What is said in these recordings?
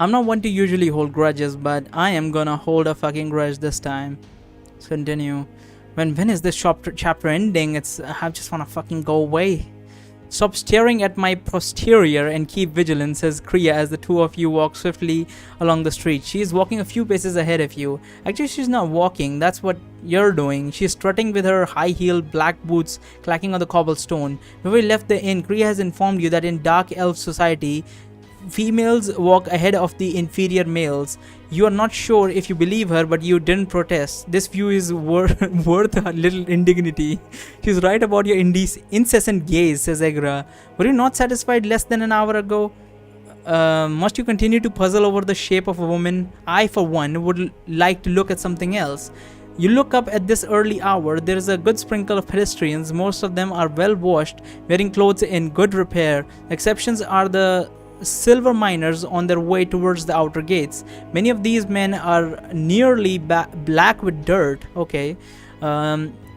I'm not one to usually hold grudges, but I am gonna hold a fucking grudge this time. Let's continue. When is this chapter ending? I just wanna fucking go away. Stop staring at my posterior and keep vigilant, says Kriya as the two of you walk swiftly along the street. She is walking a few paces ahead of you. Actually, she's not walking, that's what you're doing. She's strutting with her high-heeled black boots clacking on the cobblestone. Before we left the inn, Kriya has informed you that in Dark Elf society, females walk ahead of the inferior males. You are not sure if you believe her, but you didn't protest. This view is worth a little indignity. She's right about your incessant gaze, says Egra. Were you not satisfied less than an hour ago? Must you continue to puzzle over the shape of a woman? I, for one, would like to look at something else. You look up at this early hour. There is a good sprinkle of pedestrians. Most of them are well washed, wearing clothes in good repair. Exceptions are the silver miners on their way towards the outer gates. Many of these men are nearly black with dirt. Okay.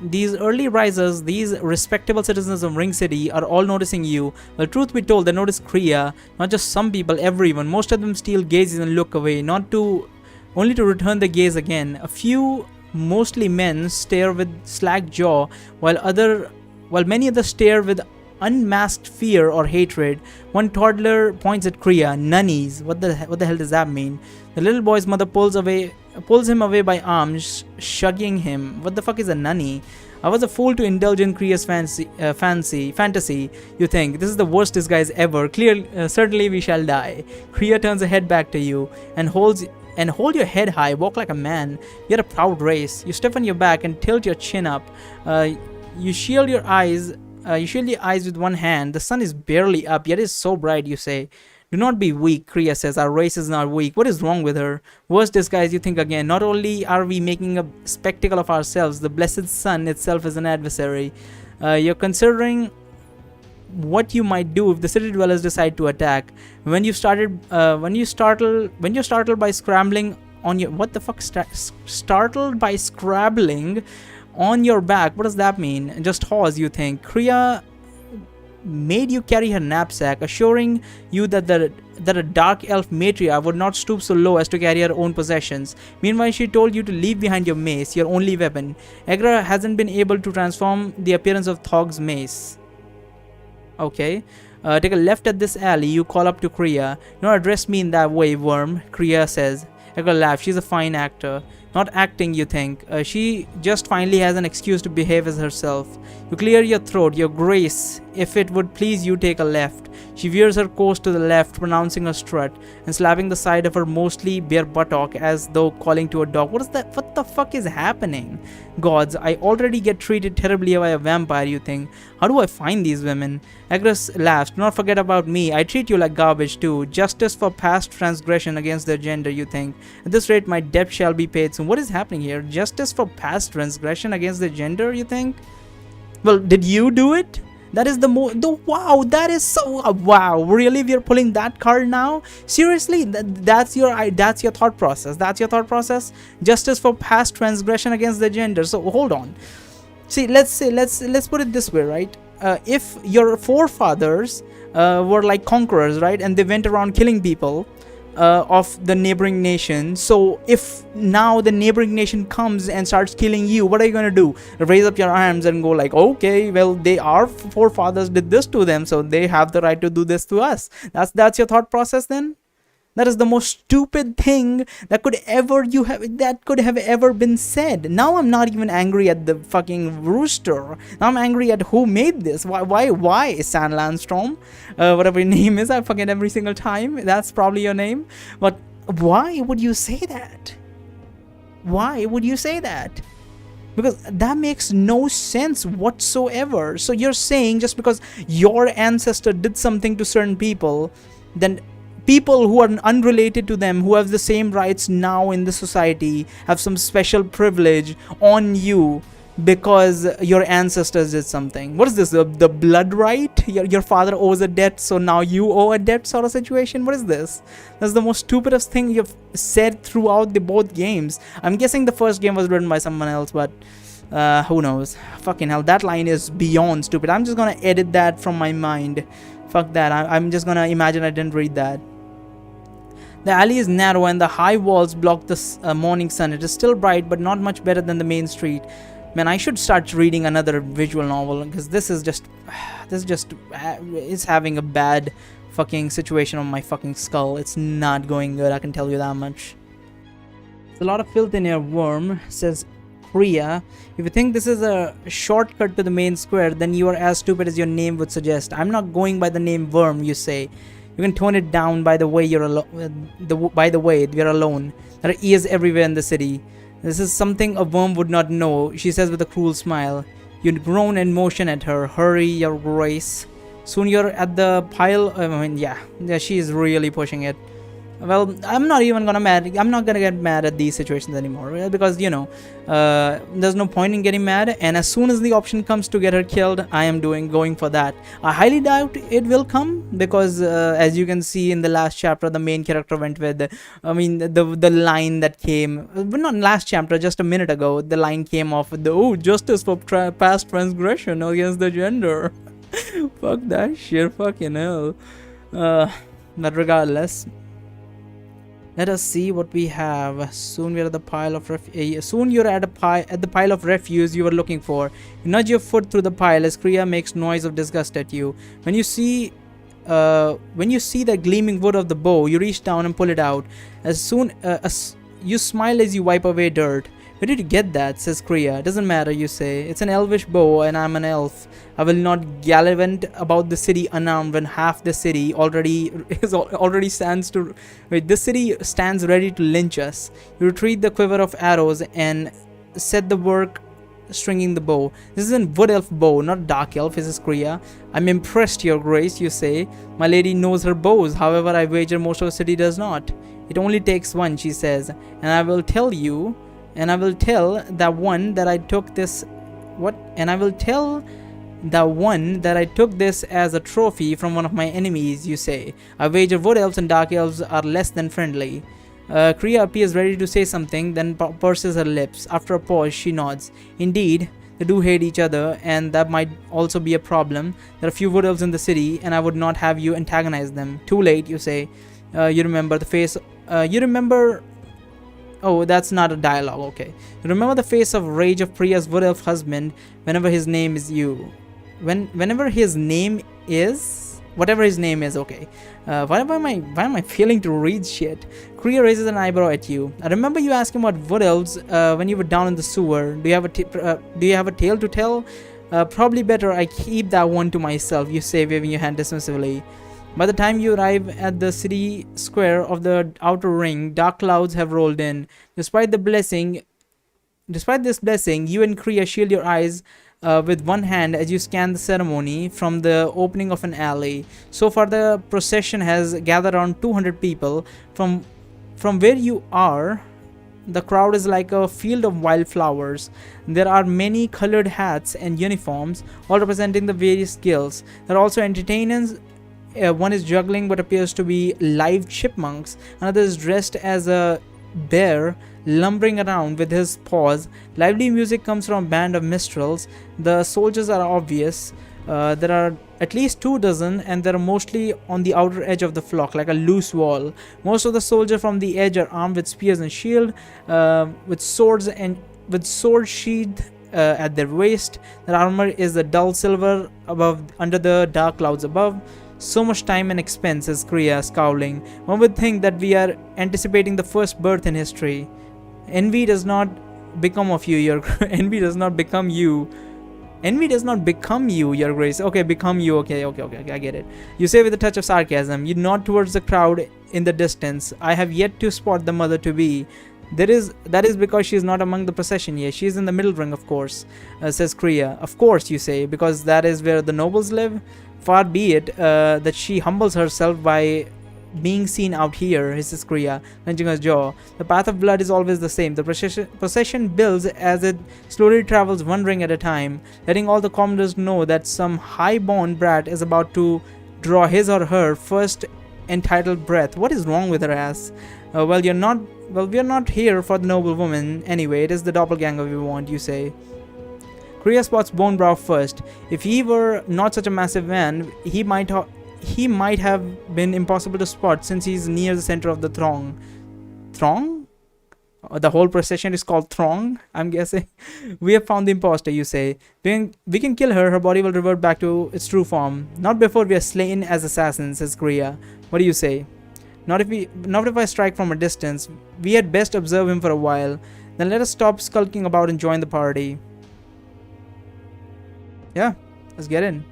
These early risers, these respectable citizens of Ring City, are all noticing you. Well, truth be told, they notice Kriya. Not just some people, everyone. Most of them steal gazes and look away, only to return the gaze again. A few, mostly men, stare with slack jaw, while many others stare with unmasked fear or hatred. One toddler points at Kriya. Nunnies. What the hell does that mean? The little boy's mother pulls him away by arms, shrugging him. What the fuck is a nunny? I was a fool to indulge in Kriya's fantasy. You think this is the worst disguise ever? Certainly we shall die. Kriya turns her head back to you and hold your head high. Walk like a man. You're a proud race. You stiffen your back and tilt your chin up. You shield your eyes with one hand. The sun is barely up, yet is so bright, you say. Do not be weak, Kriya says. Our race is not weak. What is wrong with her? Worst disguise, you think again. Not only are we making a spectacle of ourselves, the blessed sun itself is an adversary. You're considering what you might do if the city dwellers decide to attack. When you're startled by scrambling on your startled by scrabbling on your back. What does that mean? Just pause, you think. Kriya made you carry her knapsack, assuring you that a dark elf matriarch would not stoop so low as to carry her own possessions. Meanwhile, she told you to leave behind your mace, your only weapon. Egra hasn't been able to transform the appearance of Thog's mace. Okay. Take a left at this alley. You call up to Kriya. "Do not address me in that way, worm," Kriya says. Egra laughs. She's a fine actor. Not acting, you think. She just finally has an excuse to behave as herself. You clear your throat. Your grace, if it would please you, take a left. She veers her course to the left, pronouncing a strut and slapping the side of her mostly bare buttock as though calling to a dog. What is that? What the fuck is happening? Gods, I already get treated terribly by a vampire, you think. How do I find these women? Agnes laughs. Do not forget about me. I treat you like garbage too. Justice for past transgression against their gender, you think. At this rate, my debt shall be paid soon. What is happening here? Justice for past transgression against their gender, you think? Well, did you do it? That is wow, that is so wow. Really, we are pulling that card now? Seriously, that's your thought process. That's your thought process. Justice for past transgression against the gender. So hold on. See, let's put it this way, right? If your forefathers were like conquerors, right, and they went around killing people of the neighboring nation. So if now the neighboring nation comes and starts killing you, what are you gonna do? Raise up your arms and go like, okay, well, our forefathers did this to them, so they have the right to do this to us. That's your thought process then? That is the most stupid thing that could have ever been said. Now I'm not even angry at the fucking rooster. Now I'm angry at who made this. Why San Landstorm? Whatever your name is, I forget every single time. That's probably your name. But why would you say that? Why would you say that? Because that makes no sense whatsoever. So you're saying just because your ancestor did something to certain people, then people who are unrelated to them, who have the same rights now in the society, have some special privilege on you because your ancestors did something. What is this? The blood right? Your father owes a debt, so now you owe a debt sort of situation? What is this? That's the most stupidest thing you've said throughout both games. I'm guessing the first game was written by someone else, but who knows? Fucking hell, that line is beyond stupid. I'm just gonna edit that from my mind. Fuck that. I'm just gonna imagine I didn't read that. The alley is narrow and the high walls block the morning sun. It is still bright, but not much better than the main street. Man, I should start reading another visual novel because this is just, it's having a bad fucking situation on my fucking skull. It's not going good, I can tell you that much. There's a lot of filth in your worm, says Priya. If you think this is a shortcut to the main square, then you are as stupid as your name would suggest. I'm not going by the name Worm, you say. You can tone it down by the way you're alone. By the way, we're alone. There are ears everywhere in the city. This is something a worm would not know, she says with a cruel smile. You groan and motion at her. Hurry, your grace. Soon you're at the pile. Yeah, she is really pushing it. Well, I'm not gonna get mad at these situations anymore because there's no point in getting mad. And as soon as the option comes to get her killed, I am going for that. I highly doubt it will come because as you can see in the last chapter, the main character went with the line that came, but not last chapter, just a minute ago. The line came off with the justice for past transgression against the gender. Fuck that shit, fucking hell. But regardless. Let us see what we have. Soon we are at the pile of soon you're at the pile of refuse you were looking for. You nudge your foot through the pile as Kriya makes noise of disgust at you. When you see the gleaming wood of the bow, you reach down and pull it out. As soon as you smile as you wipe away dirt. Where did you get that? Says Kriya. Doesn't matter, you say. It's an elvish bow and I'm an elf. I will not gallivant about the city unarmed when half the city already stands to... Wait, this city stands ready to lynch us. You retrieve the quiver of arrows and set the work stringing the bow. This is a wood elf bow, not dark elf, says Kriya. I'm impressed, your grace, you say. My lady knows her bows. However, I wager most of the city does not. It only takes one, she says. And I will tell that one that I took this as a trophy from one of my enemies, you say. I wager wood elves and dark elves are less than friendly. Kriya appears ready to say something, then purses her lips. After a pause, she nods. Indeed, they do hate each other, and that might also be a problem. There are few wood elves in the city, and I would not have you antagonize them. Too late, you say. You remember the face... Oh, that's not a dialogue, okay. Remember the face of rage of Priya's wood elf husband whenever his name is you. Whatever his name is, okay. Why am I failing to read shit? Kriya raises an eyebrow at you. I remember you asking about wood elves when you were down in the sewer. Do you have a tale to tell? Probably better I keep that one to myself, you say, waving your hand dismissively. By the time you arrive at the city square of the outer ring, dark clouds have rolled in. Despite this blessing, you and Kriya shield your eyes with one hand as you scan the ceremony from the opening of an alley. So far, the procession has gathered around 200 people. From where you are, the crowd is like a field of wildflowers. There are many colored hats and uniforms, all representing the various guilds. There are also entertainers. One is juggling what appears to be live chipmunks. Another is dressed as a bear, lumbering around with his paws. Lively music comes from a band of minstrels. The soldiers are obvious. There are at least 24, and they're mostly on the outer edge of the flock, like a loose wall. Most of the soldiers from the edge are armed with spears and shield, with swords sheathed at their waist. Their armor is a dull silver under the dark clouds above. So much time and expense, says Kriya, scowling. One would think that we are anticipating the first birth in history. Envy does not become of you, your envy does not become you. Envy does not become you, your grace. Okay, become you. Okay, I get it. You say with a touch of sarcasm. You nod towards the crowd in the distance. I have yet to spot the mother-to-be. That is because she is not among the procession yet. She is in the middle ring, of course, says Kriya. Of course, you say, because that is where the nobles live. Far be it that she humbles herself by being seen out here, hisses Kriya, clenching her jaw. The path of blood is always the same. The procession builds as it slowly travels one ring at a time, letting all the commoners know that some high-born brat is about to draw his or her first entitled breath. What is wrong with her ass? Well, we are not here for the noble woman anyway. It is the doppelganger we want, you say. Kriya spots Bonebrow first. If he were not such a massive man, he might he might have been impossible to spot since he's near the center of the throng. Throng? The whole procession is called throng, I'm guessing. We have found the imposter, you say. We can kill her, her body will revert back to its true form. Not before we are slain as assassins, says Kriya. What do you say? Not if I strike from a distance. We had best observe him for a while. Then let us stop skulking about and join the party. Yeah, let's get in.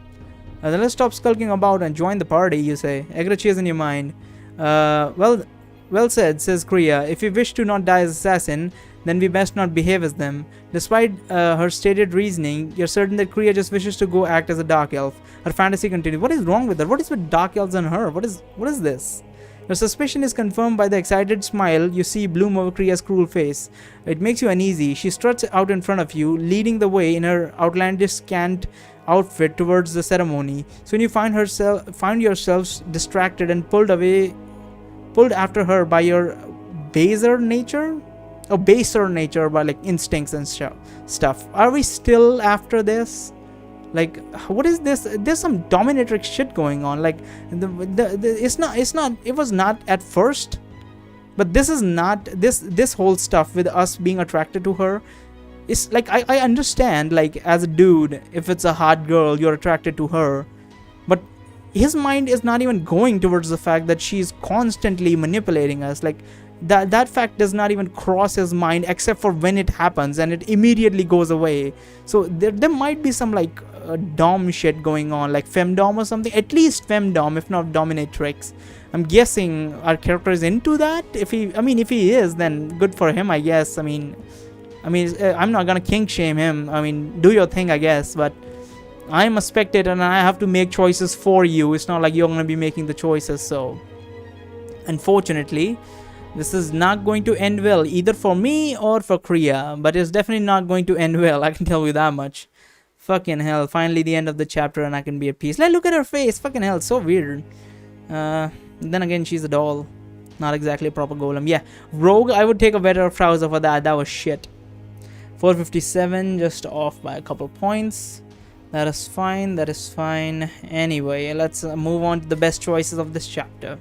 Then let's stop skulking about and join the party, you say. Agra cheers in your mind. Well said, says Kriya. If we wish to not die as assassin, then we best not behave as them. Despite her stated reasoning, you're certain that Kriya just wishes to go act as a dark elf. Her fantasy continues. What is wrong with her? What is with dark elves and her? What is this? Your suspicion is confirmed by the excited smile you see bloom over Kriya's cruel face. It makes you uneasy. She struts out in front of you, leading the way in her outlandish scant outfit towards the ceremony. Soon you find yourselves distracted and pulled after her by your baser nature by like instincts and stuff. Are we still after this? Like, what is this? There's some dominatrix shit going on. Like, it was not at first, but this is not this whole stuff with us being attracted to her. It's like, I understand, like, as a dude, if it's a hot girl, you're attracted to her, but his mind is not even going towards the fact that she's constantly manipulating us. Like, that fact does not even cross his mind except for when it happens, and it immediately goes away. So there might be some like dom shit going on, like femdom or something. At least femdom, if not dominatrix. I'm guessing our character is into that. If he is, then good for him, I guess. I mean, I'm not gonna kink shame him. I mean, do your thing, I guess. But I'm a spectator and I have to make choices for you. It's not like you're gonna be making the choices. So, unfortunately, this is not going to end well, either for me or for Kriya. But it's definitely not going to end well, I can tell you that much. Fucking hell, finally the end of the chapter and I can be at peace. Like, look at her face, fucking hell, it's so weird. Then again, she's a doll. Not exactly a proper golem. Yeah, Rogue, I would take a better trouser for that. That was shit. 457, just off by a couple points. That is fine, that is fine. Anyway, let's move on to the best choices of this chapter.